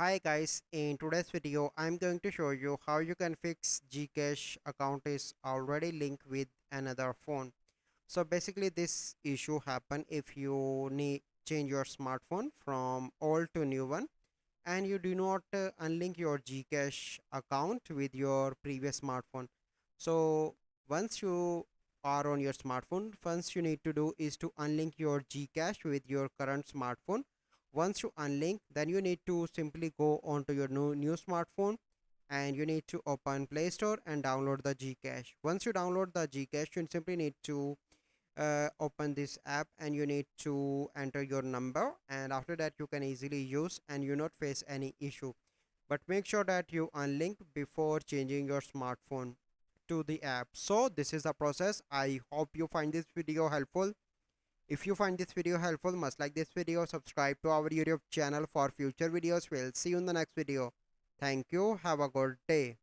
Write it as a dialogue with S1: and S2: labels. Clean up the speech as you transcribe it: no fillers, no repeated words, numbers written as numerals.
S1: Hi guys, in today's video I'm going to show you how you can fix Gcash account is already linked with another phone. So basically this issue happen if you need change your smartphone from old to new one and you do not unlink your Gcash account with your previous smartphone. So once you are on your smartphone, first you need to do is to unlink your Gcash with your current smartphone. Once you unlink, then you need to simply go onto your new smartphone and you need to open Play Store and download the Gcash. Once you download the Gcash, you simply need to open this app and you need to enter your number, and after that you can easily use and you not face any issue. But make sure that you unlink before changing your smartphone to the app. So this is the process. I hope you find this video helpful. If you find this video helpful, must like this video, subscribe to our YouTube channel for future videos. We'll see you in the next video. Thank you. Have a good day.